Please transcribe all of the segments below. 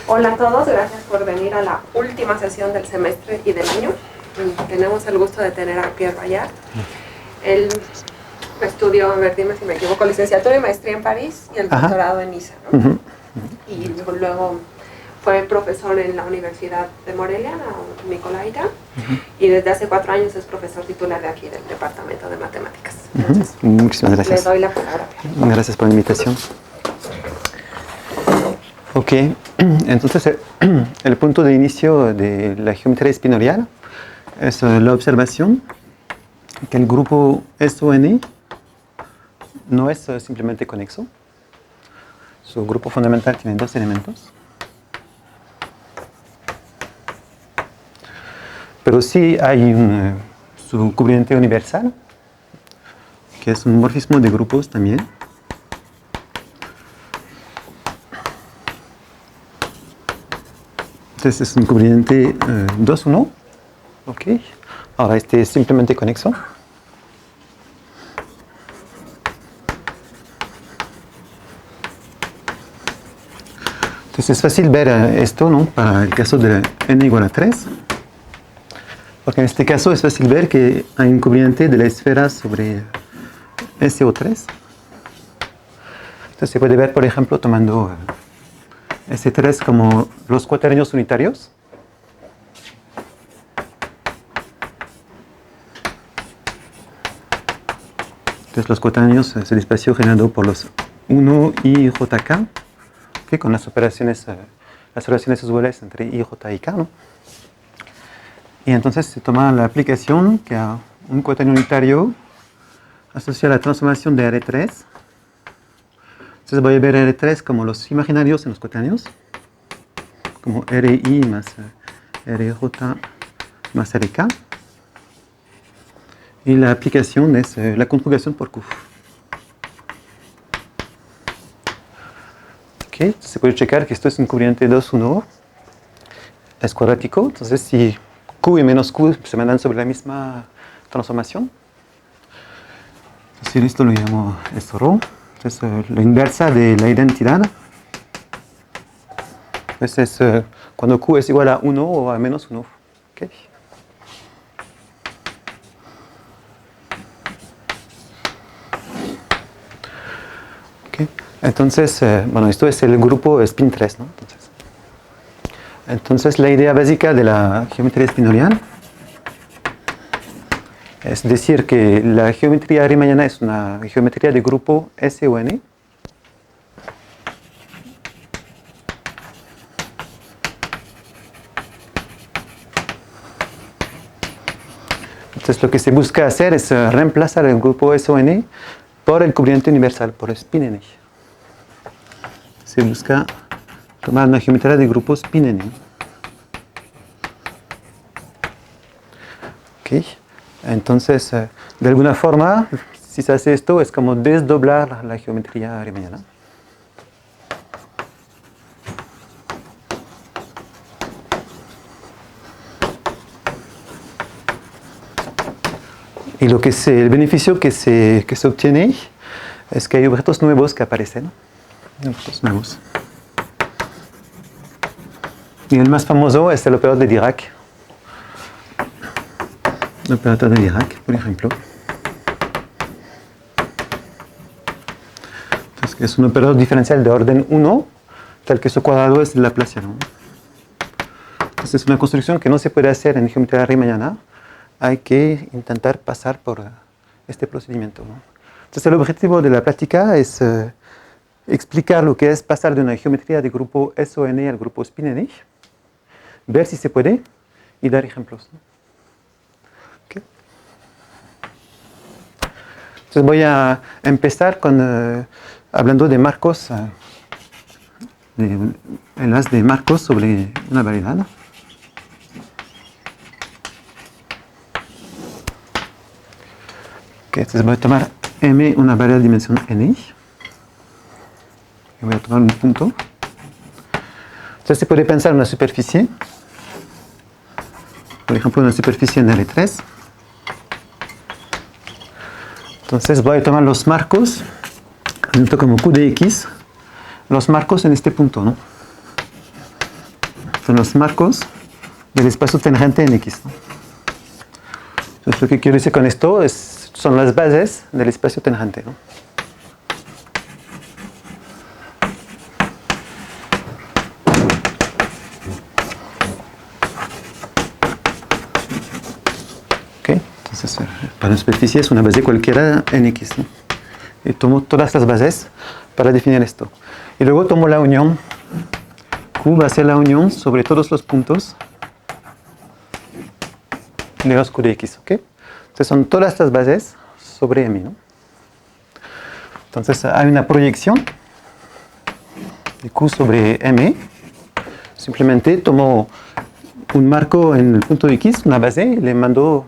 Hola a todos, gracias por venir a la última sesión del semestre y del año. Tenemos el gusto de tener a Pierre Bayard. Él estudió, a ver, dime si me equivoco, licenciatura y maestría en París y el doctorado en Niza, ¿no? Y luego fue profesor en la Universidad de Morelia, la Nicolaita, y desde hace 4 años es profesor titular de aquí, del Departamento de Matemáticas. Entonces, muchísimas gracias. le doy la palabra. Gracias por la invitación. Ok, entonces el punto de inicio de la geometría espinorial es la observación que el grupo SON no es simplemente conexo. Su grupo fundamental tiene 2 elementos. Pero sí hay un subcubriente universal, que es un morfismo de grupos también. Entonces es un cubriente 2-1. Ok. Ahora este es simplemente conexo. Entonces es fácil ver esto, ¿no? Para el caso de n igual a 3. Porque en este caso es fácil ver que hay un cubriente de la esfera sobre SO3. Entonces se puede ver, por ejemplo, tomando S3 como los cuaternios unitarios. Entonces los cuaternios es el espacio generado por los 1 y JK, ¿okay? Con las relaciones usuales entre I, J y K, ¿no? Y entonces se toma la aplicación que a un cuaternio unitario asocia la transformación de R3. Entonces voy a ver R3 como los imaginarios en los cuaternios, como RI más RJ más RK. Y la aplicación es la conjugación por Q. Okay. Se puede checar que esto es un cubriente 2-1, es cuadrático. Entonces si Q y menos Q se mandan sobre la misma transformación, entonces esto lo llamo esto ρ. Entonces la inversa de la identidad. Entonces es cuando Q es igual a 1 o a menos 1. Okay. Okay. Entonces, bueno, esto es el grupo spin 3, ¿no? Entonces la idea básica de la geometría espinorial es decir que la geometría riemanniana es una geometría de grupo SON. Entonces lo que se busca hacer es reemplazar el grupo SON por el cubriente universal, por spin n. Se busca tomar una geometría de grupos spin n. Okay. Entonces, de alguna forma, si se hace esto, es como desdoblar la geometría riemanniana. Y el beneficio que se obtiene es que hay objetos nuevos que aparecen, ¿no? Objetos nuevos. Y el más famoso es el operador de Dirac. El operador de Dirac, por ejemplo. Entonces, es un operador diferencial de orden 1, tal que su cuadrado es laplaciano. Entonces, es una construcción que no se puede hacer en geometría riemanniana. Hay que intentar pasar por este procedimiento, ¿no? Entonces, el objetivo de la práctica es explicar lo que es pasar de una geometría de grupo SON al grupo spin n, ver si se puede y dar ejemplos, ¿no? Okay. Entonces voy a empezar hablando de marcos, en las de marcos sobre una variedad, ¿no? Okay, entonces voy a tomar M, una variable de dimensión n, y voy a tomar un punto. Entonces se puede pensar en una superficie, por ejemplo una superficie en L3. Entonces voy a tomar los marcos, como Q de X, los marcos en este punto, ¿no? son los marcos del espacio tangente en X, ¿no? Entonces, lo que quiero decir con esto son las bases del espacio tangente, ¿no? Okay. Entonces, para una superficie es una base cualquiera en X, ¿no? Y tomo todas las bases para definir esto. Y luego tomo la unión. Q va a ser la unión sobre todos los puntos de los Q de X, ¿ok? Entonces son todas las bases sobre M, ¿no? Entonces hay una proyección de Q sobre M. Simplemente tomo un marco en el punto X, una base, y le mando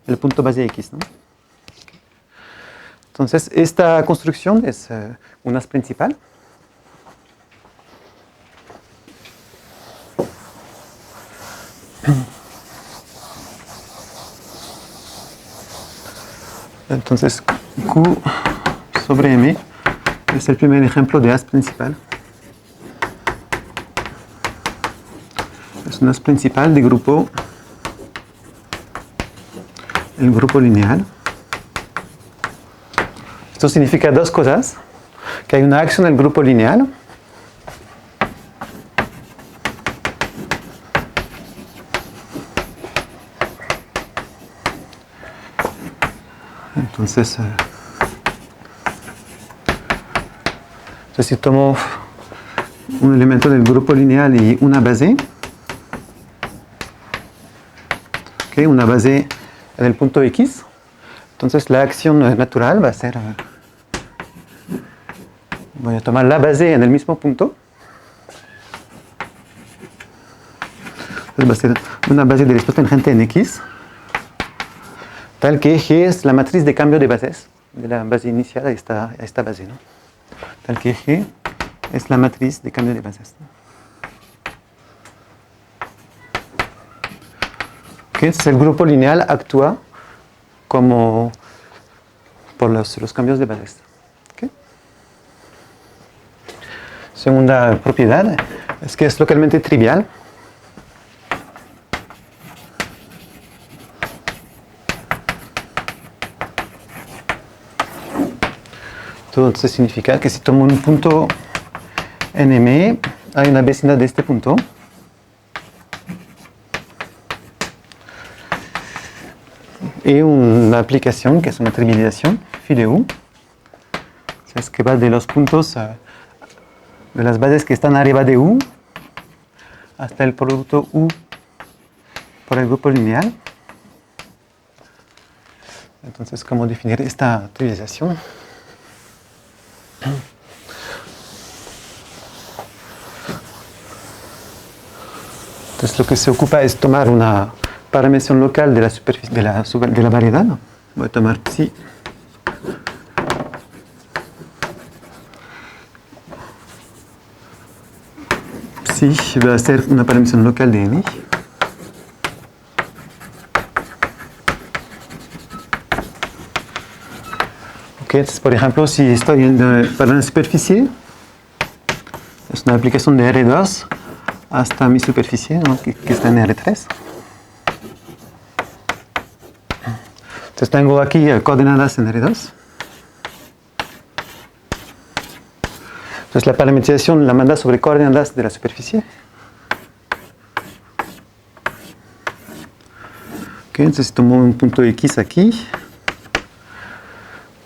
el punto base X, ¿no? Entonces esta construcción es una principal. Entonces, Q sobre M es el primer ejemplo de as principal. Es un as principal de grupo, el grupo lineal. Esto significa dos cosas, que hay una acción del grupo lineal entonces si tomo un elemento del grupo lineal y una base, okay, una base en el punto X, entonces la acción natural va a ser, voy a tomar la base en el mismo punto, entonces va a ser una base del espacio tangente en X, tal que G es la matriz de cambio de bases, de la base inicial a esta base, ¿no? Tal que G es la matriz de cambio de bases, ¿no? Okay, entonces el grupo lineal actúa como por los cambios de bases. Okay. Segunda propiedad es que es localmente trivial. Entonces significa que si tomo un punto en M, hay una vecindad de este punto. Y una aplicación que es una trivialización, phi de U. Es que va de los puntos, de las bases que están arriba de U, hasta el producto U por el grupo lineal. Entonces, ¿cómo definir esta trivialización? Entonces lo que se ocupa es tomar una parametrización local de la superficie de la variedad. Voy a tomar psi. Psi va a ser una parametrización local de N. Okay, entonces, por ejemplo, si estoy para una superficie, es una aplicación de R2 hasta mi superficie, ¿no? que está en R3. Entonces tengo aquí coordenadas en R2. Entonces la parametrización la manda sobre coordenadas de la superficie. Okay, entonces tomo un punto X aquí.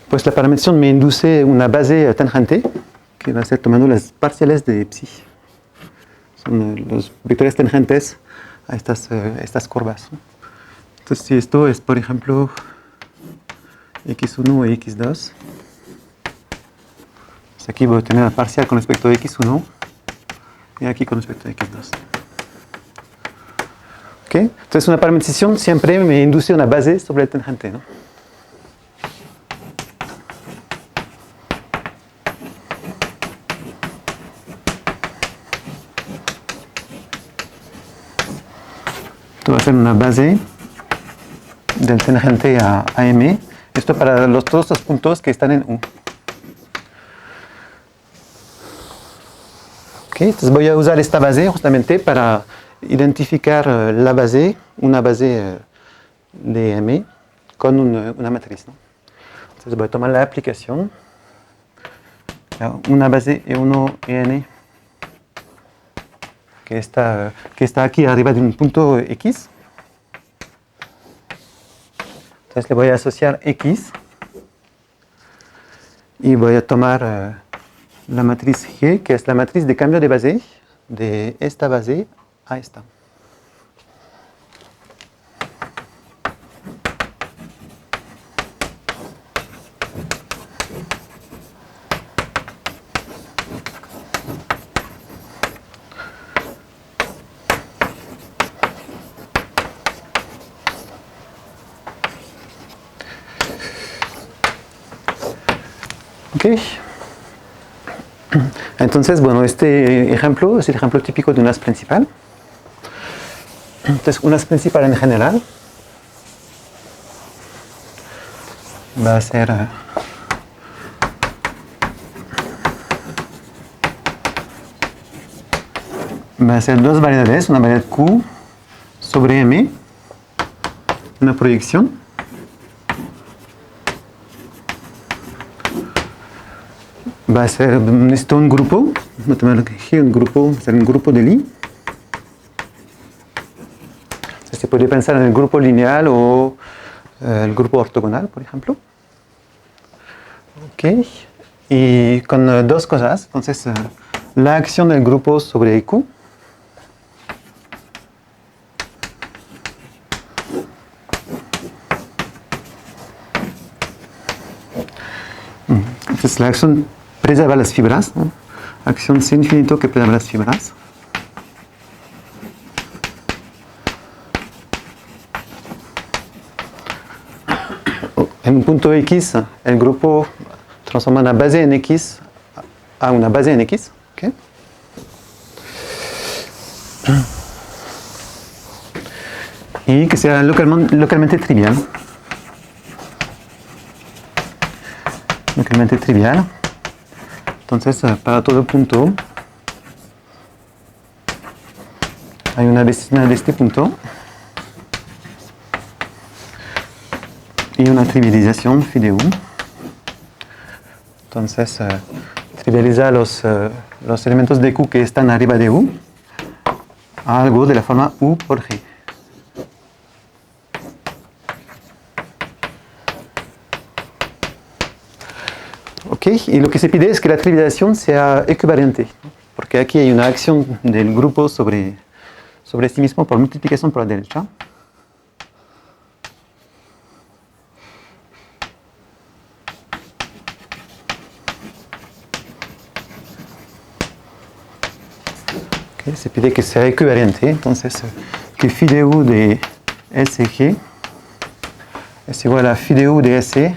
Pues la parametrización me induce una base tangente que va a ser tomando las parciales de psi. Son los vectores tangentes a estas curvas. Entonces si esto es, por ejemplo, x1 y x2, pues aquí voy a tener la parcial con respecto a x1 y aquí con respecto a x2. ¿Okay? Entonces una parametrización siempre me induce una base sobre el tangente, ¿no? Esto va a ser una base del tangente a M. Esto para todos los puntos que están en U. Okay, entonces voy a usar esta base justamente para identificar la base, una base de M con una matriz, ¿no? Entonces voy a tomar la aplicación, una base E1 EN que está aquí arriba de un punto X. Entonces le voy a asociar X y voy a tomar la matriz G, que es la matriz de cambio de base de esta base a esta. Okay. Entonces, bueno, este ejemplo es el ejemplo típico de un as principal. Entonces, un as principal en general va a ser dos variedades, una variedad Q sobre M, una proyección. Va a ser esto un grupo, voy a tomar aquí un grupo, va a ser un grupo de Lie. Se puede pensar en el grupo lineal o el grupo ortogonal, por ejemplo. Ok, y con dos cosas, entonces la acción del grupo sobre Q. Entonces la acción preserva las fibras, ¿no? Acción C infinito que preserva las fibras. En un punto X, el grupo transforma una base en X a una base en X. ¿Okay? Y que sea localmente trivial. Localmente trivial. Entonces, para todo punto, hay una vecina de este punto y una trivialización phi de U. Entonces, trivializa los elementos de Q que están arriba de U a algo de la forma U por G. Okay. Y lo que se pide es que la trivialización sea equivariante, ¿no? Porque aquí hay una acción del grupo sobre sí mismo por multiplicación por la derecha. Okay. Se pide que sea equivariante, entonces que phi de U de SG es igual a phi de U de S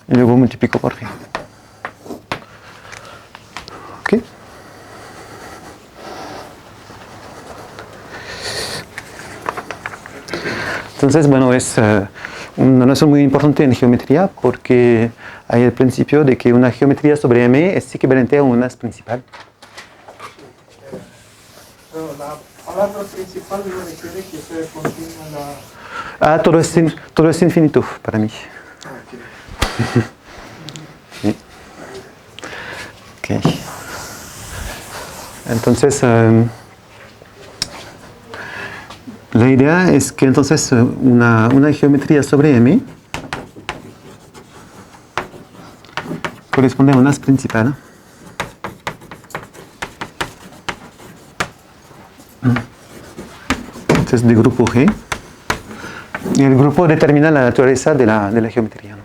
y luego multiplico por G. ¿Ok? Entonces, bueno, es una noción muy importante en geometría porque hay el principio de que una geometría sobre M es equivalente a un as principal. Pero la palabra principal no requiere que sea continua la... Todo es infinito para mí. Sí. Okay. Entonces, la idea es que entonces una geometría sobre M corresponde a un as principal. Entonces, de grupo G. Y el grupo determina la naturaleza de la geometría, ¿no?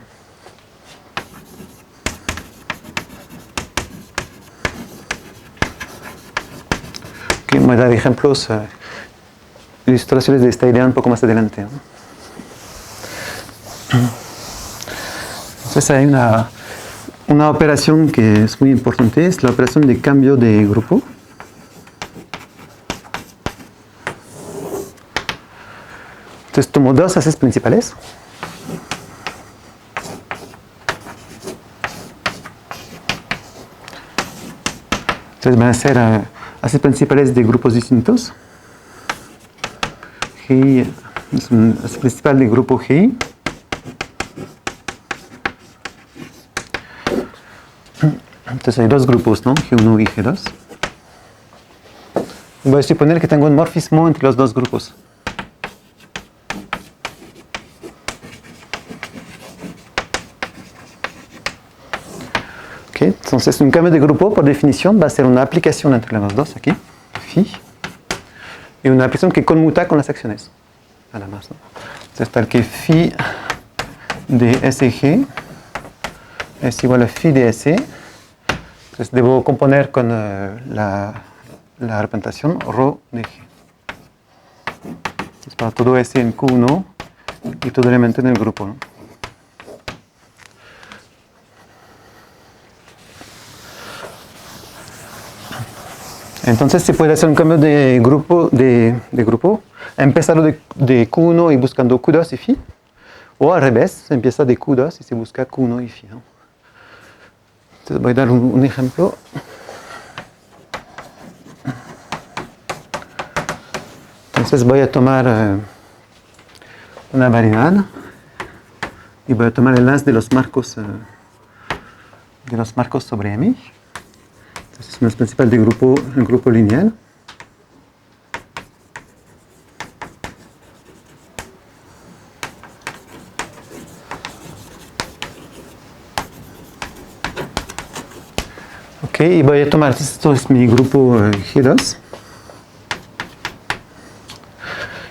Okay, voy a dar ejemplos, ilustraciones de esta idea un poco más adelante, ¿no? Entonces hay una operación que es muy importante, es la operación de cambio de grupo. Entonces tomo dos ases principales. Entonces van a ser bases principales de grupos distintos. G es un base principal del grupo G. Entonces hay dos grupos, ¿no? G1 y G2. Voy a suponer que tengo un morfismo entre los dos grupos. Okay. Entonces un cambio de grupo por definición va a ser una aplicación entre los dos aquí, phi, y una aplicación que conmuta con las acciones. Nada más, ¿no? Entonces tal que phi de SG es igual a phi de S. Entonces debo componer con la representación ρ de G. Entonces para todo S en Q1 y todo elemento en el grupo, ¿no? Entonces se puede hacer un cambio de grupo, empezando de Q1 y buscando Q2 y phi, o al revés, se empieza de Q2 y se busca Q1 y phi, ¿no? Entonces voy a dar un ejemplo. Entonces voy a tomar una variedad y voy a tomar el enlace de los marcos sobre M. Entonces es una principal de grupo, el grupo lineal. Ok, y voy a tomar, esto es mi grupo G2.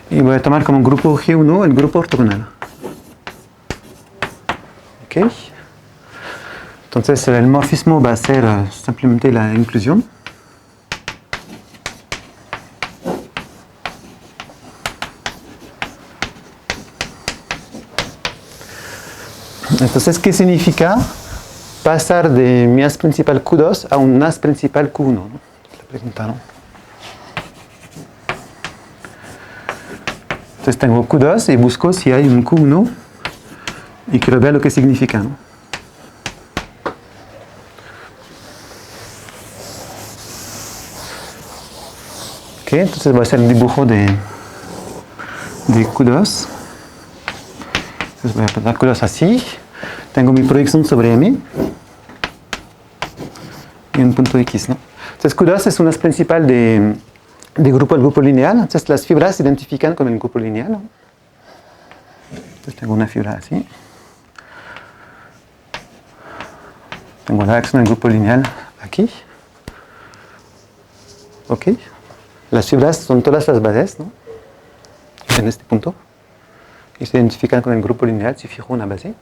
Y voy a tomar como grupo G1 el grupo ortogonal. Ok. Entonces el morfismo va a ser simplemente la inclusión. Entonces, ¿qué significa pasar de mi as principal Q2 a un as principal Q1? ¿No? La pregunta, ¿no? Entonces tengo Q2 y busco si hay un Q1 y quiero ver lo que significa, ¿no? Ok, entonces voy a hacer el dibujo de Q2. Entonces voy a poner Q2 así. Tengo mi proyección sobre M y un punto X, ¿no? Entonces Q2 es una principal de grupo lineal. Entonces las fibras se identifican con el grupo lineal, ¿no? Entonces tengo una fibra así. Tengo la acción del grupo lineal aquí. Ok. Las fibras son todas las bases, ¿no? En este punto. Y se identifican con el grupo lineal si fijo una base.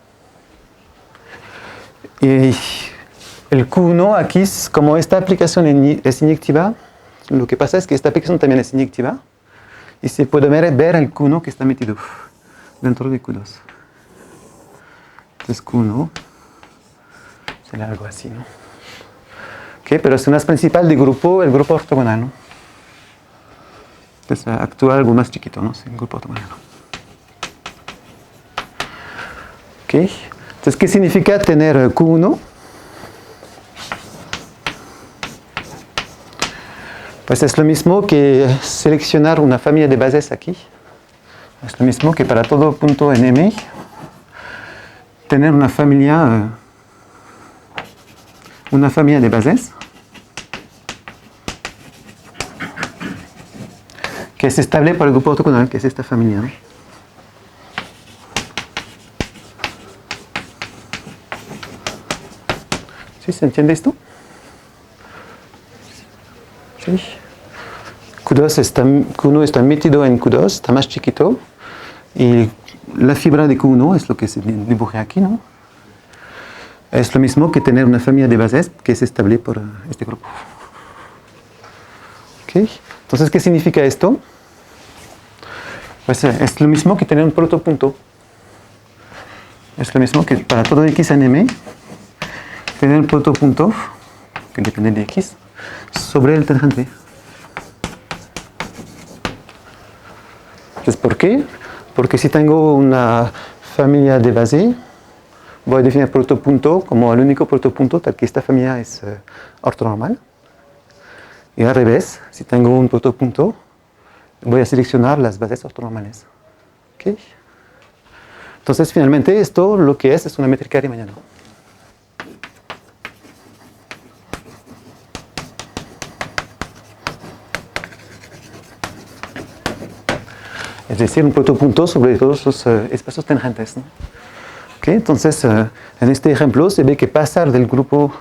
Y el Q1 aquí, como esta aplicación es inyectiva, lo que pasa es que esta aplicación también es inyectiva. Y se puede ver el Q1 que está metido dentro de Q2. Entonces Q1 será algo así, ¿no? Ok, pero es una principal de grupo, el grupo ortogonal, ¿no? Entonces actúa algo más chiquito, ¿no? Es el grupo ortogonal. Ok, entonces, ¿qué significa tener Q1? Pues es lo mismo que seleccionar una familia de bases aquí. Es lo mismo que para todo punto en M tener una familia de bases que es estable para el grupo ortogonal, que es esta familia, ¿no? ¿Sí se entiende esto? Sí. Q1 está metido en Q2, está más chiquito, y la fibra de Q1 es lo que se dibuja aquí, ¿no? Es lo mismo que tener una familia de bases que es estable por este grupo. ¿Okay? Entonces, ¿qué significa esto? Pues es lo mismo que tener un protopunto. Es lo mismo que para todo X en M, tener un protopunto, que depende de X, sobre el tangente. Entonces, ¿por qué? Porque si tengo una familia de base, voy a definir protopunto como el único protopunto tal que esta familia es ortonormal. Y al revés, si tengo un protopunto, voy a seleccionar las bases ortonormales. ¿Okay? Entonces, finalmente, esto lo que es una métrica riemanniana. Es decir, un protopunto sobre todos los espacios tangentes, ¿no? ¿Okay? Entonces, en este ejemplo se ve que pasar del grupo,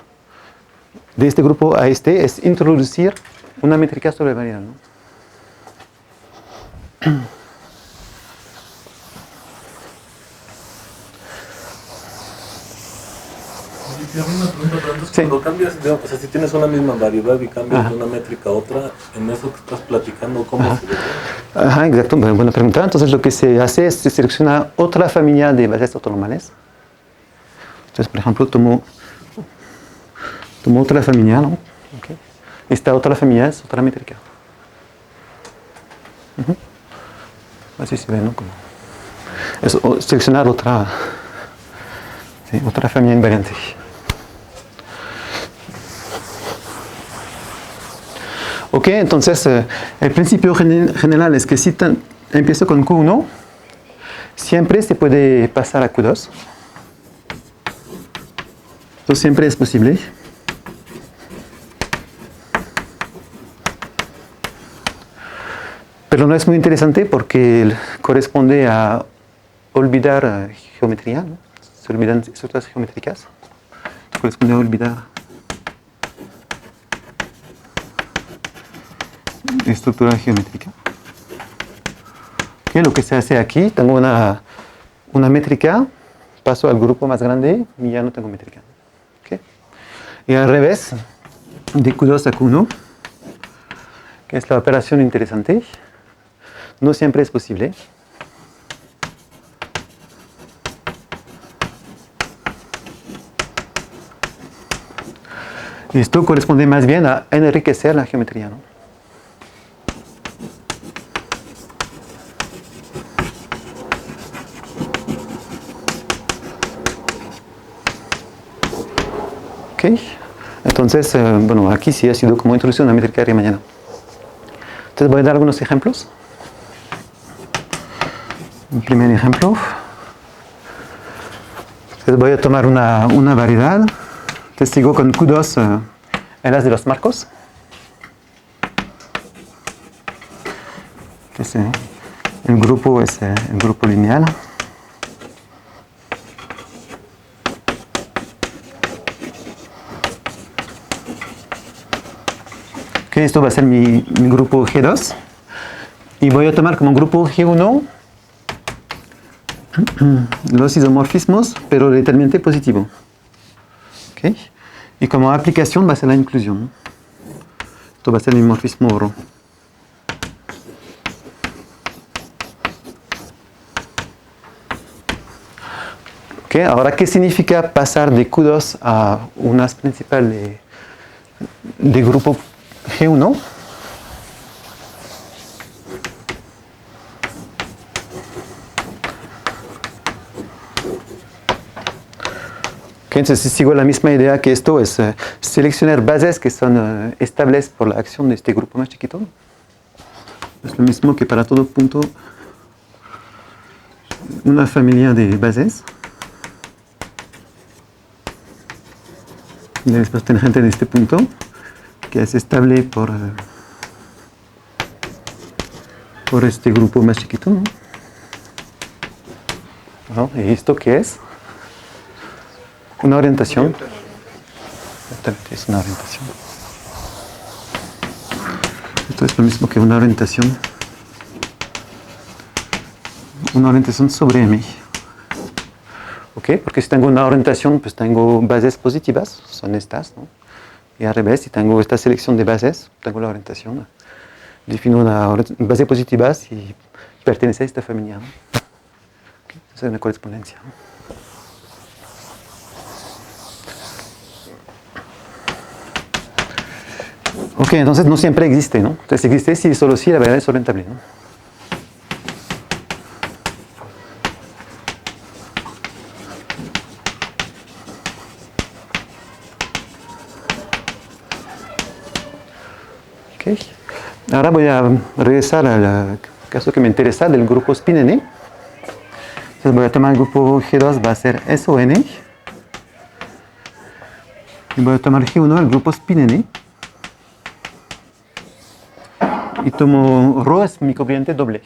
de este grupo a este es introducir una métrica sobrevariada, ¿no? Una pregunta, pero entonces Sí. cuando cambias, digamos, o sea, si tienes una misma variedad y cambias de una métrica a otra, en eso que estás platicando, ¿cómo se ve? Ajá, exacto, buena pregunta. Entonces lo que se hace es se selecciona otra familia de bases ortonormales. Entonces, por ejemplo, tomo otra familia, ¿no? Okay. Esta otra familia es otra métrica. Así se ve, ¿no? Como es seleccionar otra, sí, otra familia invariante. Ok, entonces el principio general es que si empiezo con Q1, siempre se puede pasar a Q2. Esto siempre es posible. Pero no es muy interesante porque corresponde a olvidar geometría, ¿no? Se olvidan estructuras geométricas. Corresponde a olvidar estructura geométrica. Okay, lo que se hace aquí, tengo una métrica, paso al grupo más grande y ya no tengo métrica. Okay. Y al revés, de Q2 a Q1, que es la operación interesante, no siempre es posible. Y esto corresponde más bien a enriquecer la geometría, ¿no? Ok, entonces, bueno, aquí sí ha sido como introducción a la métrica riemanniana. Entonces voy a dar algunos ejemplos. Un primer ejemplo. Entonces voy a tomar una variedad. Entonces sigo con Q2 en las de los marcos. Entonces, el grupo es el grupo lineal. Okay, esto va a ser mi grupo G2. Y voy a tomar como grupo G1 los isomorfismos, pero determinante positivo. Okay. Y como aplicación va a ser la inclusión. Esto va a ser mi morfismo oro. Okay, ahora, ¿qué significa pasar de Q2 a unas principal de grupo G1? Okay, entonces sigo la misma idea que esto es seleccionar bases que son estables por la acción de este grupo más chiquito. Es lo mismo que para todo punto una familia de bases. Y después tangente de este punto que es estable por este grupo más chiquito, ¿no? ¿No? ¿Y esto qué es? Una orientación. Es una orientación. Esto es lo mismo que una orientación. Una orientación sobre M. ¿Ok? Porque si tengo una orientación, pues tengo bases positivas, son estas, ¿no? Y al revés, si tengo esta selección de bases, tengo la orientación. Defino una base positiva si pertenece a esta familia, ¿no? ¿Okay? Esa es una correspondencia, ¿no? Ok, entonces no siempre existe, ¿no? Entonces existe si solo si la variedad es orientable, ¿no? Okay. Ahora voy a regresar al caso que me interesa del grupo spin N. Entonces voy a tomar el grupo G2, va a ser SON. Y voy a tomar G1, el grupo spin N. Y tomo ρ es mi corriente doble.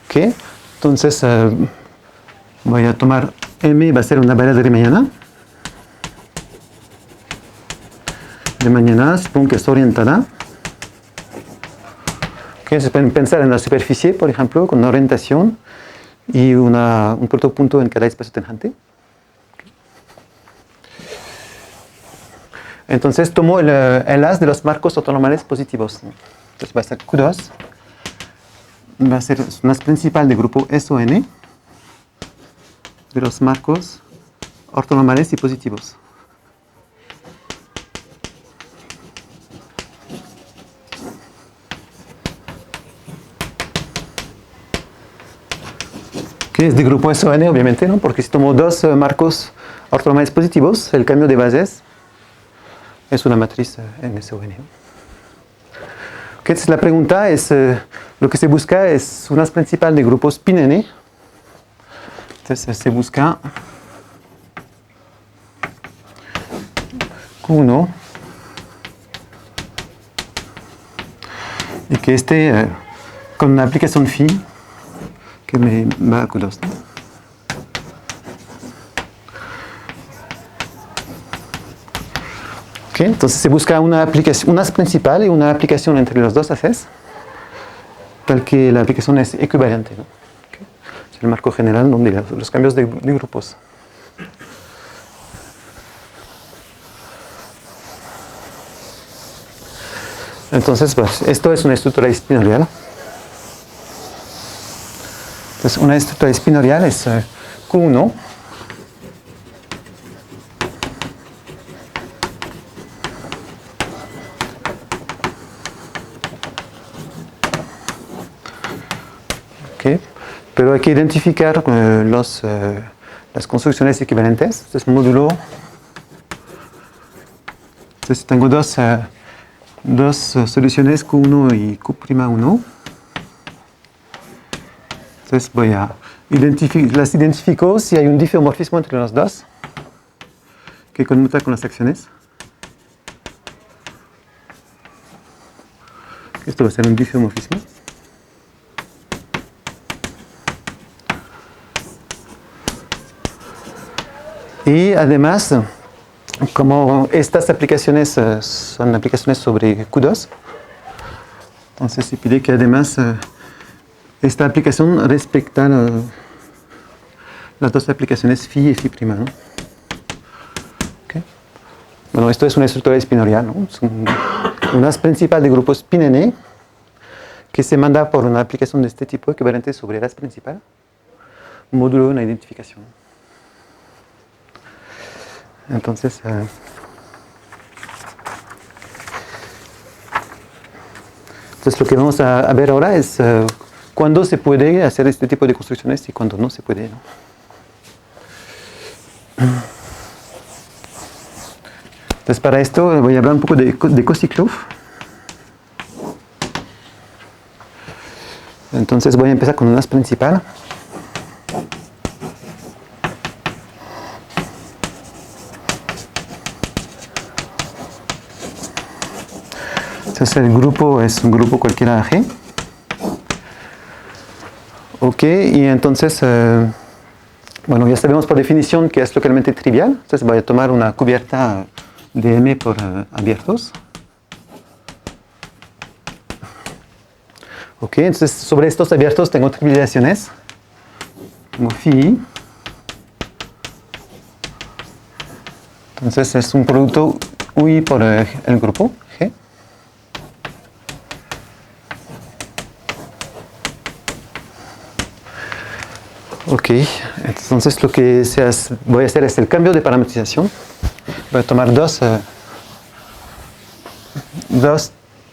Ok, entonces voy a tomar M, va a ser una variable de mañana. De mañana, supongo que es orientada. Okay, se pueden pensar en la superficie, por ejemplo, con una orientación y un protopunto en cada espacio tangente. Entonces tomo el haz de los marcos ortonormales positivos. Entonces va a ser Q2. Va a ser un haz principal del grupo SON de los marcos ortonormales y positivos. Que es de grupo SON, obviamente, ¿no? Porque si tomo dos marcos ortonormales positivos, el cambio de bases es una matriz en SON. Entonces la pregunta es, lo que se busca es un haz principal de grupo spin N. Entonces se busca Q1 y que esté con una aplicación phi que me va a Q2. Okay, entonces se busca una aplicación, un haz principal y una aplicación entre los dos haces, tal que la aplicación es equivalente, ¿no? Okay. Es el marco general donde los cambios de grupos. Entonces, pues, esto es una estructura espinorial. Entonces, una estructura espinorial es Q1. Okay. Pero hay que identificar las construcciones equivalentes. Entonces, módulo. Entonces, tengo dos soluciones Q1 y Q'1. Entonces, las identifico si hay un diffeomorfismo entre los dos que conmuta con las acciones. Esto va a ser un diffeomorfismo. Y además, como estas aplicaciones son aplicaciones sobre Q2, entonces se pide que además esta aplicación respecta las dos aplicaciones phi y phi', ¿no? Okay. Bueno, esto es una estructura espinorial, ¿no? Es un haz principal de grupo spin N que se manda por una aplicación de este tipo equivalente sobre el haz principal, módulo de una identificación. Entonces, lo que vamos a ver ahora es cuándo se puede hacer este tipo de construcciones y cuándo no se puede, ¿no? Entonces, para esto voy a hablar un poco de Kostiklov. Entonces, voy a empezar con un haz principal. Entonces el grupo es un grupo cualquiera G. Ok, y entonces, bueno, ya sabemos por definición que es localmente trivial. Entonces voy a tomar una cubierta de M por abiertos. Ok, entonces sobre estos abiertos tengo trivializaciones. Tengo phi. Entonces es un producto UI por el grupo G. Ok, entonces lo que voy a hacer es el cambio de parametrización. Voy a tomar dos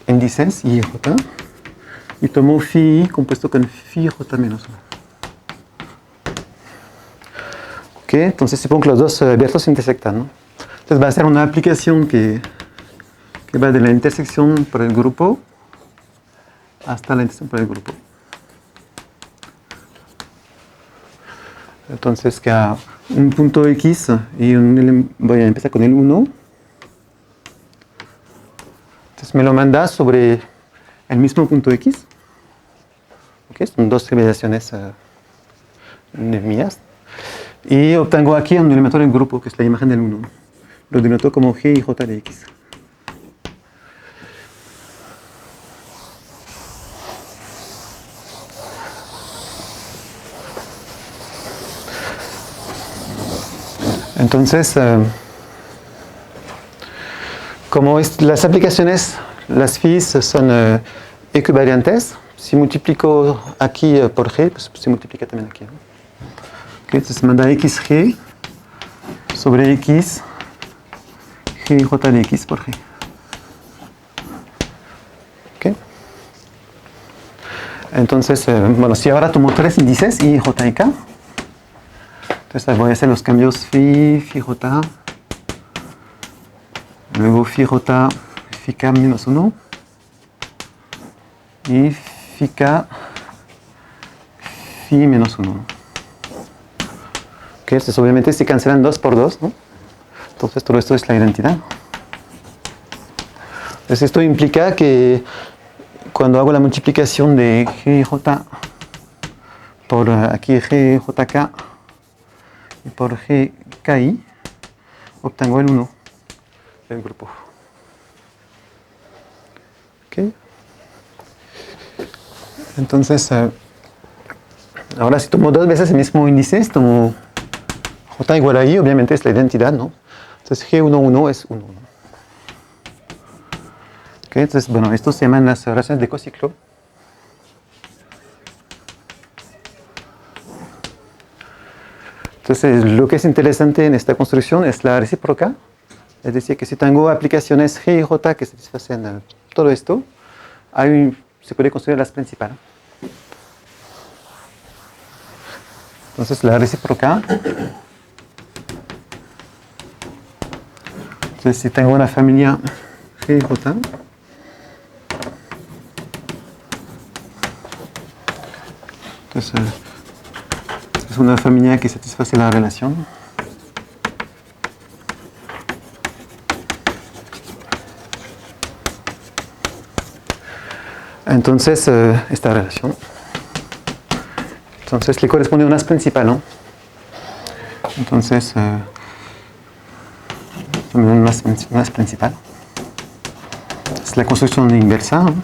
índices I y J y tomo phi I compuesto con phi J menos 1. Ok, Ok, entonces supongo que los dos abiertos se intersectan, ¿no? Entonces va a ser una aplicación que va de la intersección por el grupo hasta la intersección por el grupo. Entonces que a un punto X y voy a empezar con el 1. Entonces me lo manda sobre el mismo punto X. Okay, son dos trivializaciones mías. Y obtengo aquí un elemento del grupo, que es la imagen del 1. Lo denoto como G y J de X. Entonces, como las aplicaciones, las phis son equivariantes, si multiplico aquí por G, pues se multiplica también aquí, ¿no? Okay, entonces manda XG sobre X, G y J de X por G. Okay. Entonces, bueno, si ahora tomo tres índices, I, J y K, entonces voy a hacer los cambios phi J, luego phi J, phi K menos 1, y phi K, phi menos 1. Okay, entonces obviamente se cancelan 2 por 2, ¿no? Entonces todo esto es la identidad. Entonces esto implica que cuando hago la multiplicación de GJ por aquí GJK y por GKI, obtengo el 1 del grupo. Okay. Entonces, ahora si tomo dos veces el mismo índice, tomo J igual a I, obviamente es la identidad, ¿no? Entonces G11 es 1. Okay, entonces, bueno, estos se llaman las relaciones de cociclo. Entonces, lo que es interesante en esta construcción es la recíproca. Es decir, que si tengo aplicaciones G y J que satisfacen todo esto, se puede construir las principales. Entonces, la recíproca. Entonces, si tengo una familia G y J, entonces es una familia que satisface la relación. Entonces, esta relación. Entonces, le corresponde a unas principal, ¿no? Entonces, unas principal. Es la construcción inversa, ¿no?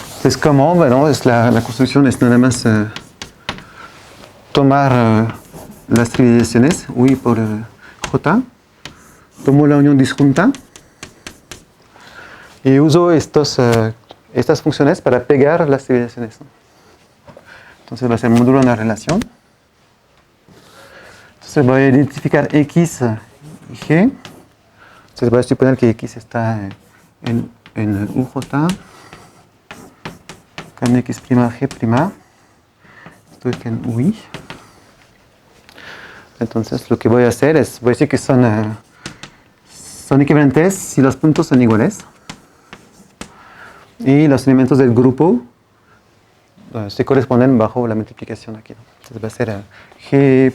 Entonces, como, bueno, la construcción es nada más tomar las trivializaciones, U por J, tomo la unión disjunta y uso estas funciones para pegar las trivializaciones, ¿no? Entonces va a ser módulo de una relación. Entonces voy a identificar X y G. Entonces voy a suponer que X está en UJ, con X' G'. Estoy en UI. Entonces lo que voy a hacer es, voy a decir que son equivalentes si los puntos son iguales. Y los elementos del grupo se corresponden bajo la multiplicación aquí, ¿no? Entonces va a ser G'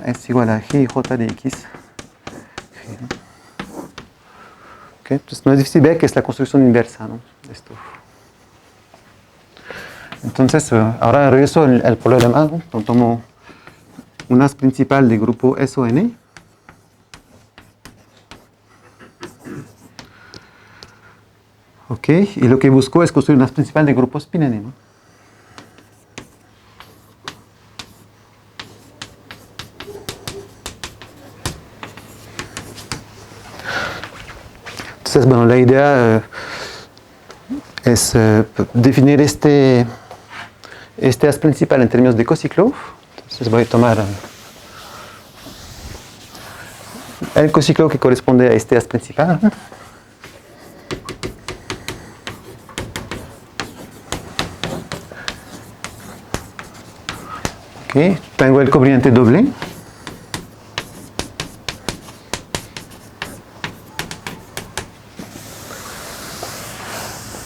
es igual a G y J de X. G, ¿no? Okay, entonces no es difícil ver que es la construcción inversa, ¿no? Esto. Entonces ahora regreso al problema, ¿no? Tomo unas principal de grupo S o N. Ok, y lo que busco es construir unas principal de grupos spin N, ¿no? Entonces, bueno, la idea es definir este as principal en términos de cociclo. Entonces voy a tomar el cociclo que corresponde a este as principal. Ok, tengo el covariante doble.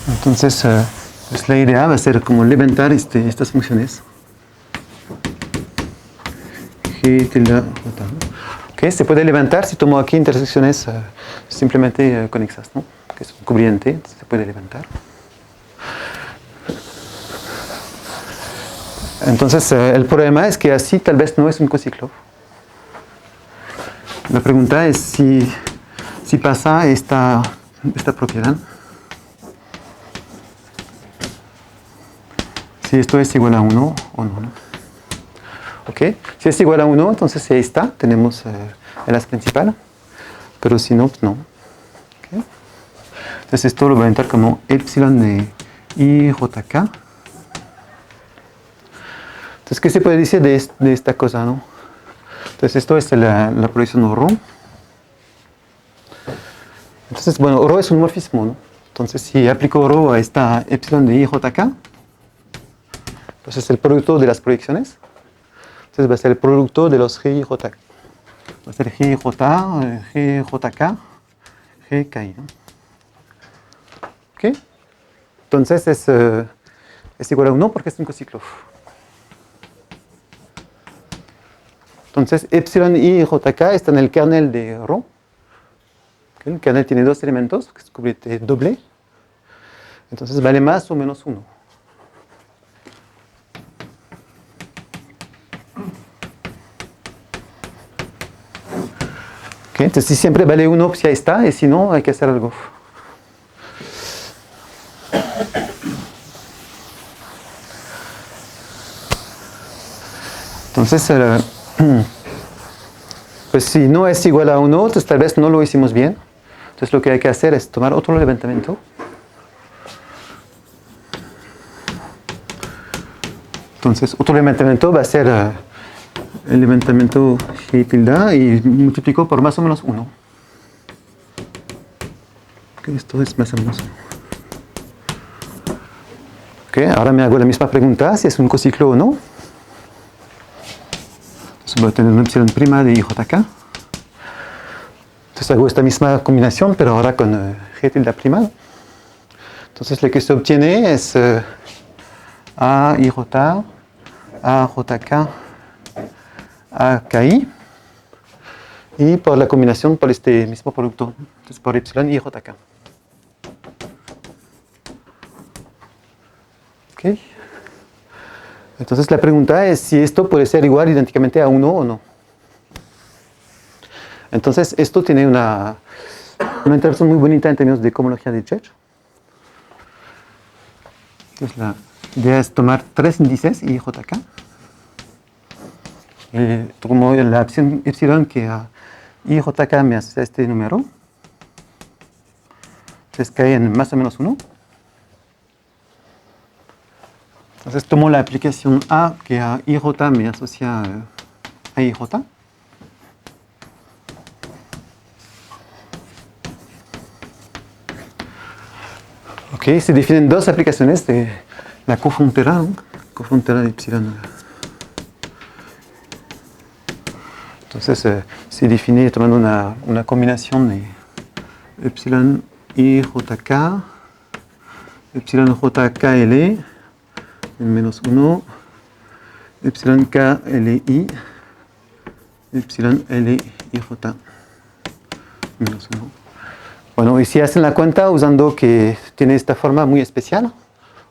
Entonces, pues la idea va a ser como levantar estas funciones. G tilde J. Ok, se puede levantar si tomo aquí intersecciones simplemente conexas, ¿no? Que es un covariante, se puede levantar. Entonces, el problema es que así tal vez no es un cociclo. La pregunta es si pasa esta propiedad. Si esto es igual a 1 o no, ¿no? Ok, si es igual a 1, entonces ahí está, tenemos el as principal. Pero si no, pues no. Okay. Entonces esto lo voy a entrar como epsilon de IJK. Entonces, ¿qué se puede decir de esta cosa, no? Entonces, esto es la proyección ρ. Entonces, bueno, ρ es un morfismo, ¿no? Entonces, si aplico ρ a esta epsilon de IJK, pues es el producto de las proyecciones. Entonces, va a ser el producto de los GIJ. Va a ser GIJ, GJK, GKI, ¿no? ¿Ok? Entonces, es igual a 1 porque es un cociclo. Entonces, epsilon I JK está en el kernel de ρ. El kernel tiene dos elementos, que es covariante doble. Entonces, vale más o menos 1. Okay, entonces, si siempre vale 1, pues ya está, y si no, hay que hacer algo. Entonces, pues si no es igual a 1, entonces tal vez no lo hicimos bien. Entonces lo que hay que hacer es tomar otro levantamiento. Entonces otro levantamiento va a ser el levantamiento G tilde y multiplico por más o menos 1. Okay, esto es más o menos 1. Okay, ahora me hago la misma pregunta, si es un cociclo o no. Entonces voy a tener una epsilon prima de IJK. Entonces hago esta misma combinación, pero ahora con G tilde prima. Entonces lo que se obtiene es AIJ, AJK, AKI. Y por la combinación por este mismo producto. Entonces por epsilon y JK. Ok. Entonces la pregunta es si esto puede ser igual idénticamente a 1 o no. Entonces esto tiene una interacción muy bonita en términos de cohomología de Čech. Entonces la idea es tomar 3 índices IJK. Como la epsilon que a IJK me asocia este número. Entonces cae en más o menos 1. Entonces tomo la aplicación A que a IJ me asocia a IJ. Ok, se definen dos aplicaciones de la cofrontera, ¿no? Cofrontera de epsilon. Entonces se define tomando una combinación de epsilon IJK, epsilon JKL, menos 1, epsilon KLI, epsilon LIJ, menos 1. Bueno, y si hacen la cuenta usando que tiene esta forma muy especial,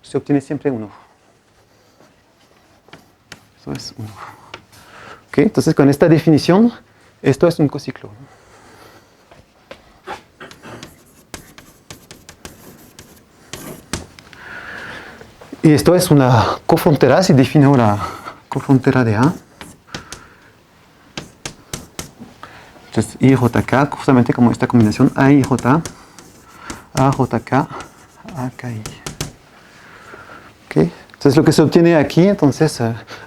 se obtiene siempre 1. Eso es 1. Ok, entonces con esta definición, esto es un cociclo. Y esto es una cofrontera, se define la cofrontera de A. Entonces IJK, justamente como esta combinación AIJ, AJK, AKI. Okay. Entonces lo que se obtiene aquí, entonces,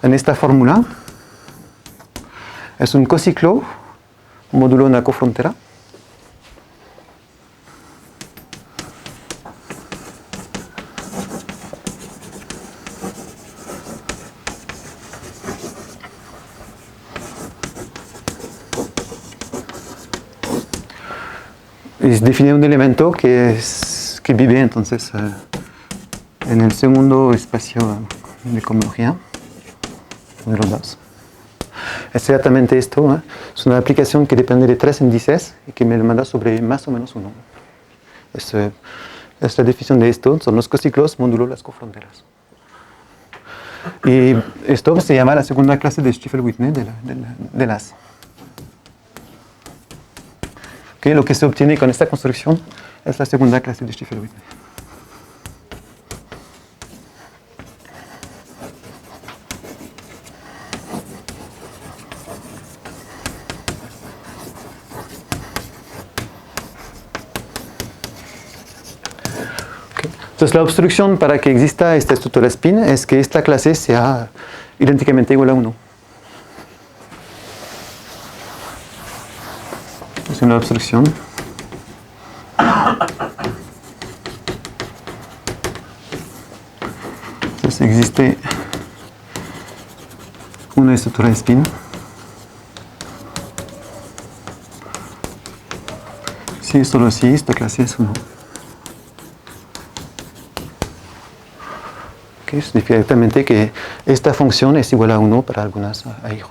en esta fórmula, es un cociclo módulo una cofrontera. es definir un elemento que vive entonces en el segundo espacio de cohomología, número 2. Exactamente esto, ¿eh? Es una aplicación que depende de 3 índices y que me lo manda sobre más o menos 1. Es la definición de esto, son los cociclos módulo las cofronteras. Y esto se llama la segunda clase de Stiefel-Whitney de las. Okay, lo que se obtiene con esta construcción es la segunda clase de Stiefel-Whitney. Entonces la obstrucción para que exista esta estructura spin es que esta clase sea idénticamente igual a 1. Es una obstrucción. Entonces existe una estructura spin. Si solo si esta clase es 1. Okay, significa directamente que esta función es igual a 1 para algunas AIJ.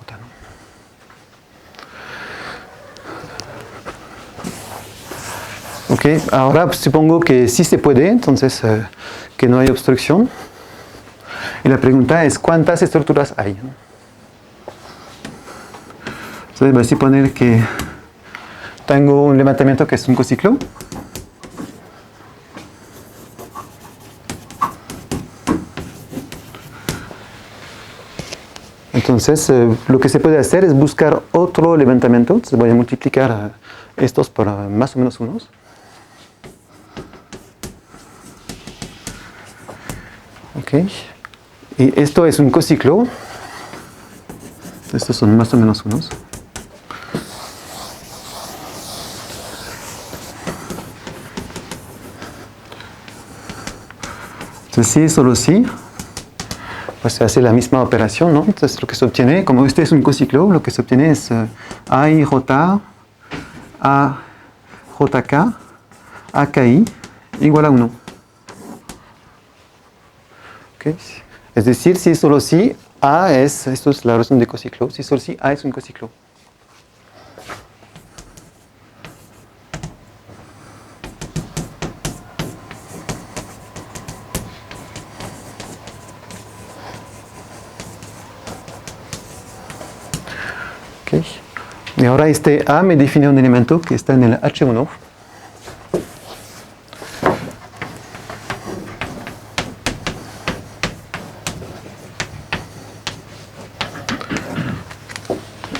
¿No? Okay, ahora supongo que sí se puede, entonces que no hay obstrucción. Y la pregunta es, ¿cuántas estructuras hay? Entonces voy a suponer que tengo un levantamiento que es un cociclo. Entonces, lo que se puede hacer es buscar otro levantamiento. Entonces voy a multiplicar estos por más o menos unos. Okay. Y esto es un cociclo. Estos son más o menos unos. Entonces, sí, solo sí. Pues se hace la misma operación, ¿no? Entonces lo que se obtiene, como este es un cociclo, lo que se obtiene es AIJ, AJK, AKI igual a 1. ¿Okay? Es decir, si solo si A es, esto es la relación de cociclo, si solo si A es un cociclo. Okay. Y ahora este A me define un elemento que está en el H1.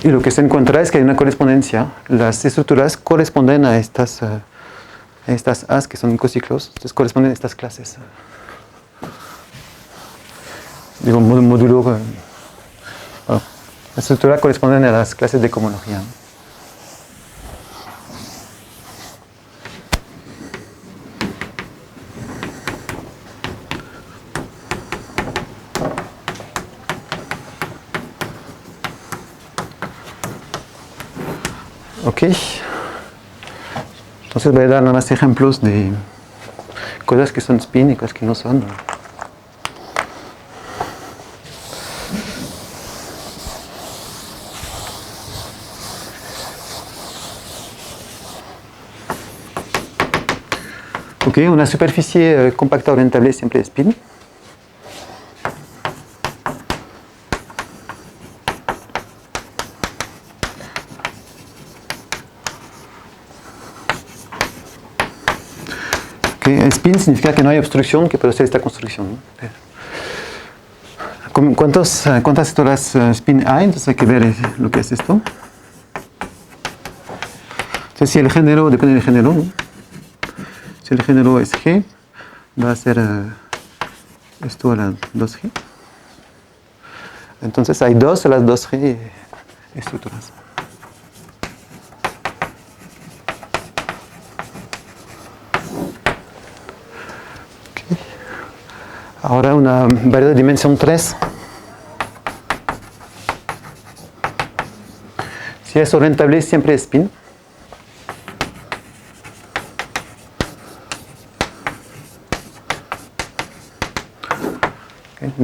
Y lo que se encuentra es que hay una correspondencia. Las estructuras corresponden a estas A's que son cociclos, entonces corresponden a estas clases. Digo, módulo. La estructura corresponde a las clases de cohomología. Ok. Entonces voy a dar más ejemplos de cosas que son spin y cosas que no son. Ok, una superficie compacta orientable siempre es spin. Okay, spin significa que no hay obstrucción que puede hacer esta construcción, ¿no? ¿Cuántas estructuras spin hay? Entonces hay que ver lo que es esto. Entonces si el género depende del género, ¿no? Si el género es G, va a ser esto a la 2G. Entonces hay 2 a las 2G estructuras. Okay. Ahora una variedad de dimensión 3. Si es orientable, siempre es spin.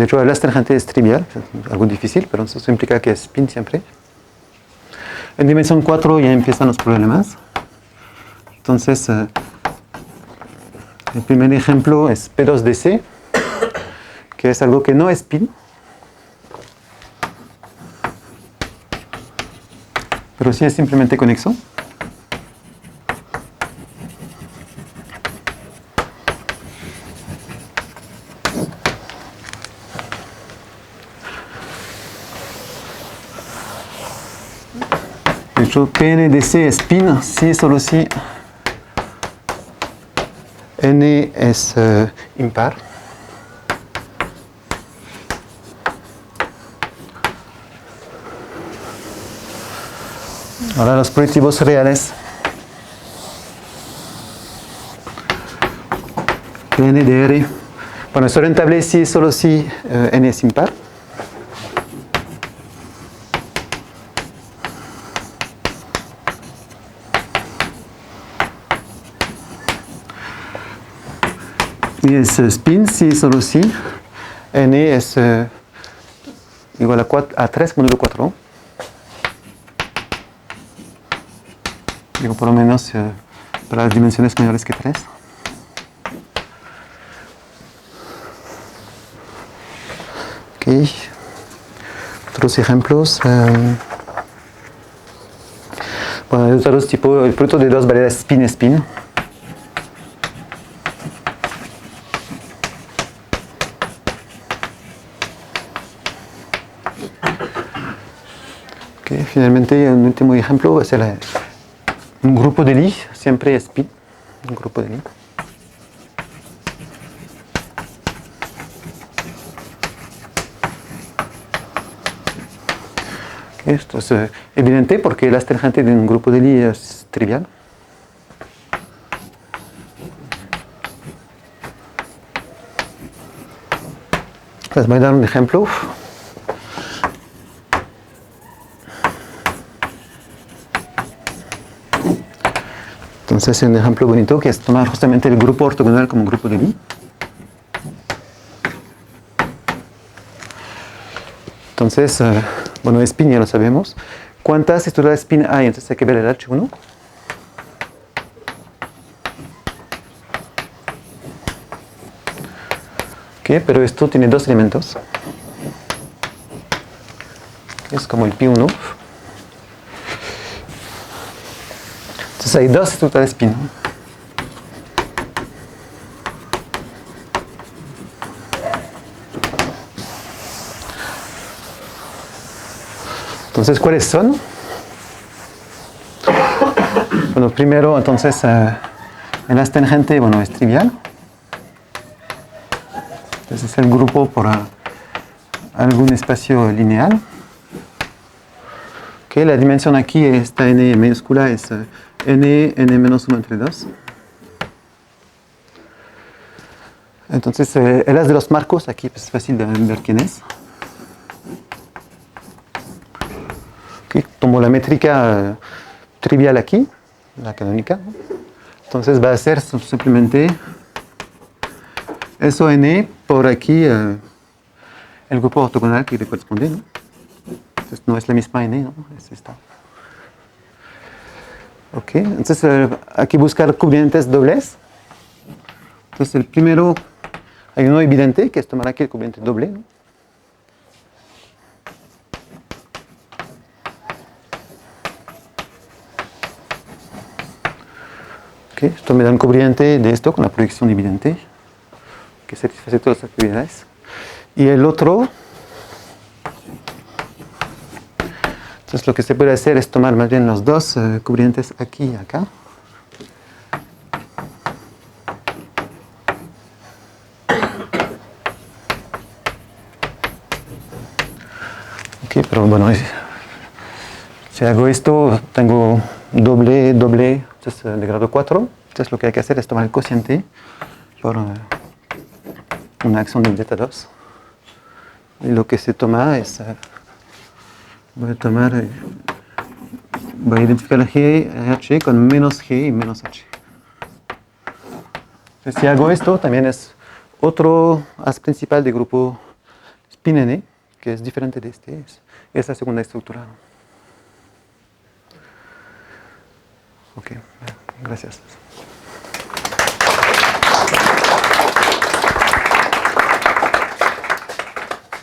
De hecho, el astringente es trivial, es algo difícil, pero eso implica que es spin siempre. En dimensión 4 ya empiezan los problemas. Entonces, el primer ejemplo es P2DC, que es algo que no es spin, pero sí es simplemente conexo. De hecho, PNDC es spin si solo si N es impar. Ahora los proyectivos reales. PNDR. Bueno, es orientable si solo si N es impar. Y es spin si solo si N es igual a 3 módulo 4. Digo, por lo menos para las dimensiones mayores que 3. Ok. Otros ejemplos. Bueno, hay otros tipo, el producto de dos variedades spin-spin. Okay, finalmente, un último ejemplo va a ser un grupo de Lie, siempre es spin, un grupo de Lie. Okay, esto es evidente porque el astringente de un grupo de Lie es trivial. Les voy a dar un ejemplo. Entonces, un ejemplo bonito que es tomar justamente el grupo ortogonal como grupo de Lie. Entonces, bueno, spin ya lo sabemos. ¿Cuántas estructuras spin hay? Entonces hay que ver el H1. Ok, pero esto tiene dos elementos. Es como el P1. Entonces hay dos estructuras spin. Entonces, ¿cuáles son? Bueno, primero, entonces, el astringente, bueno, es trivial. Entonces es el grupo por algún espacio lineal. Okay, la dimensión aquí, esta n mayúscula, es n menos 1 entre 2. Entonces, el as de los marcos, aquí pues, es fácil de ver quién es. Okay, tomo la métrica trivial aquí, la canónica. Entonces va a ser simplemente eso n por aquí, el grupo ortogonal que le corresponde, ¿no? Entonces no es la misma n, ¿no? Es esta. Ok, entonces aquí buscar cubrientes dobles. Entonces el primero, hay uno evidente, que es tomar aquí el cubriente doble, ¿no? Ok, esto me da un cubriente de esto con la proyección evidente, que satisface todas las actividades. Y el otro, entonces lo que se puede hacer es tomar más bien los dos cubrientes aquí y acá. Ok, pero bueno, si hago esto, tengo doble, entonces de grado 4. Entonces lo que hay que hacer es tomar el cociente por una acción de zeta 2. Y lo que se toma es, voy a identificar H con menos G y menos H. Entonces, si hago esto, también es otro as principal de grupo spin N, que es diferente de este, es la segunda estructura, ¿no? Ok, gracias.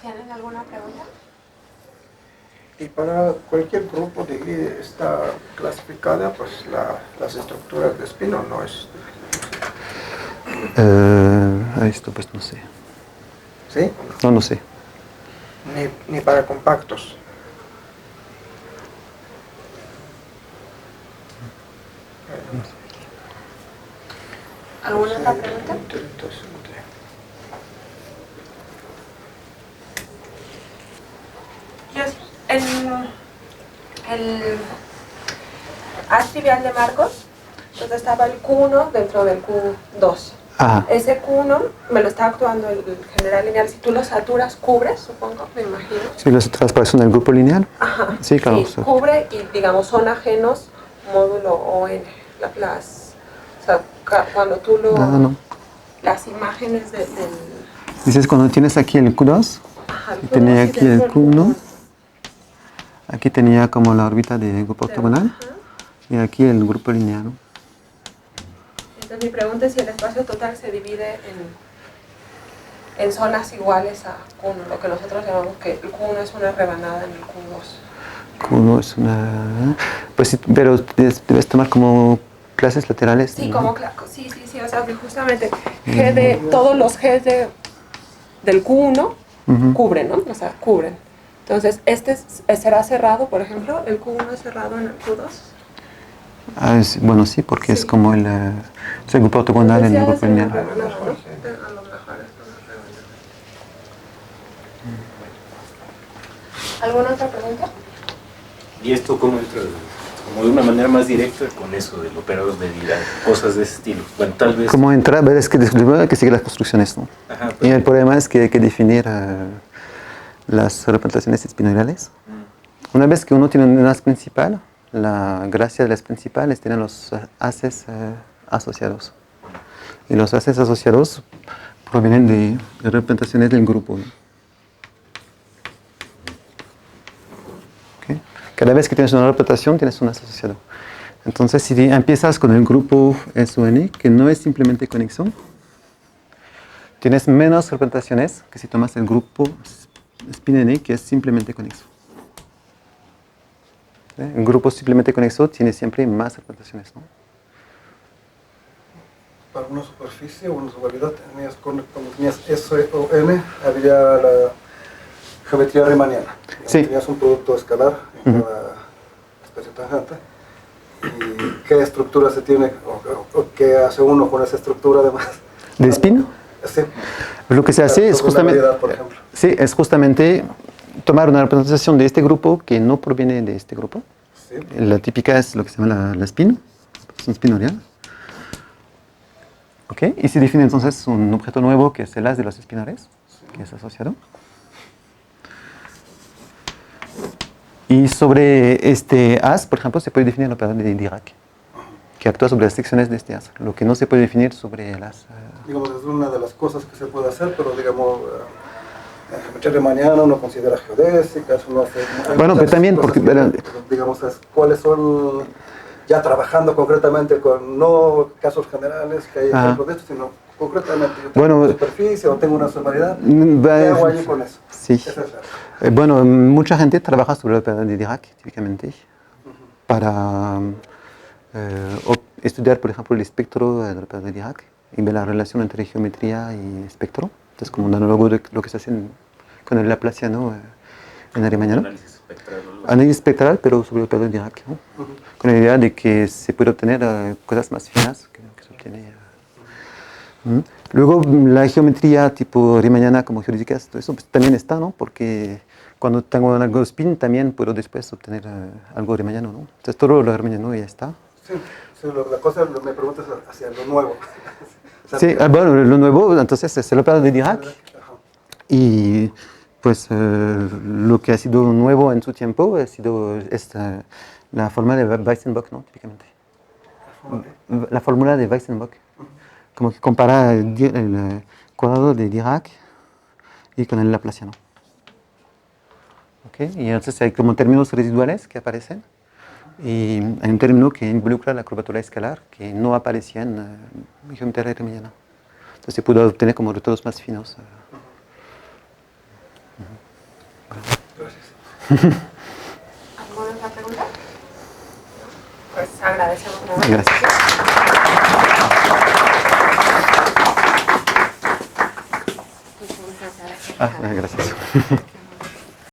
¿Tienen alguna pregunta? Y para cualquier grupo de I está clasificada, pues las estructuras de espino no es. Esto pues no sé. ¿Sí? No sé. Ni para compactos. ¿Alguna otra pregunta? En el haz trivial de Marcos, pues estaba el Q1 dentro del Q2. Ajá. Ese Q1 me lo está actuando el general lineal. Si tú lo saturas, cubres, supongo, me imagino. Sí, los transpasos en el grupo lineal. Ajá. Sí, claro. Sí, cubre y, digamos, son ajenos módulo ON. O sea, cuando tú lo... No. Las imágenes del... Dices, cuando tienes aquí el Q2, Ajá, y tenía aquí el dentro del Q1, aquí tenía como la órbita de grupo ortogonal, Ajá. y aquí el grupo lineal, ¿no? Entonces mi pregunta es si el espacio total se divide en zonas iguales a Q1, lo que nosotros llamamos que el Q1 es una rebanada en el Q2. Q1 es una... Pues sí, pero debes tomar como clases laterales. Sí, ¿no? como sí, o sea, que justamente todos los Gs del Q1 cubren, ¿no? O sea, cubren. Entonces, será cerrado, por ejemplo, el Q1 es cerrado en el Q2. Bueno, sí, porque Sí. es como el grupo ortogonal en el grupo lineal. A lo mejor es una rebanada. ¿Alguna otra pregunta? ¿Y esto cómo entra? Como de una manera más directa con eso del operador de medida, cosas de ese estilo. Bueno, tal vez... Como entrar, es que hay que seguir las construcciones, ¿no? Ajá, Y el problema es que hay que definir las representaciones espinorales. Una vez que uno tiene un haz principal, la gracia del haz principal es tener los haces asociados. Y los haces asociados provienen de representaciones del grupo, ¿no? ¿Okay? Cada vez que tienes una representación, tienes un haz asociado. Entonces, si empiezas con el grupo SUN, que no es simplemente conexión, tienes menos representaciones que si tomas el grupo spin N, que es simplemente conexo. Un grupo simplemente conexo tiene siempre más representaciones, ¿no? Para una superficie o una subvalidad cuando tenías SON, había la geometría riemanniana. Sí. Tenías un producto escalar en cada especie tangente. ¿Y qué estructura se tiene o qué hace uno con esa estructura además? ¿De spin? Sí. Lo que se hace es justamente, por ejemplo. sí, es justamente tomar una representación de este grupo que no proviene de este grupo. Sí. La típica es lo que se llama la spin, es un spinorial. ¿Okay? Y se define entonces un objeto nuevo que es el haz de los espinores, que es asociado. Y sobre este haz, por ejemplo, se puede definir el operador de Dirac, que actúa sobre las secciones de este haz, lo que no se puede definir sobre el haz. Digamos, es una de las cosas que se puede hacer, pero digamos, la geometría riemanniana uno considera geodésicas, uno hace... Bueno, pero también, porque... digamos, cuáles son, ya trabajando concretamente con, no casos generales, que hay ejemplos de esto, sino concretamente, yo tengo una superficie o tengo una subvalidad, ¿qué hago allí con eso? Sí. Bueno, mucha gente trabaja sobre el operador de Dirac, típicamente, para estudiar, por ejemplo, el espectro del operador de Dirac y ver la relación entre geometría y espectro. Entonces, como un análogo de lo que se hace con el laplaciano en el riemanniano. Análisis espectral, pero sobre el operador de Dirac, ¿no? Con la idea de que se puede obtener cosas más finas que se obtiene. Luego, la geometría tipo riemanniana como geodésicas, todo eso pues, también está, ¿no? Porque cuando tengo algo spin, también puedo después obtener algo riemanniano, ¿no? Entonces, todo lo riemanniano ya está. Sí, la cosa me preguntas hacia lo nuevo. Sí, bueno, lo nuevo, entonces, es el operador de Dirac. Y, pues, lo que ha sido nuevo en su tiempo ha sido la fórmula de Weissenbach, ¿no? Típicamente. La fórmula de Weissenbach. Como que compara el cuadrado de Dirac y con el laplaciano. ¿Okay? Y entonces hay como términos residuales que aparecen. Y hay un término que involucra la curvatura escalar que no aparecía en geometría riemanniana. Entonces se pudo obtener como resultados más finos. Gracias. ¿Alguna otra pregunta? Pues agradecemos mucho. Gracias. Gracias.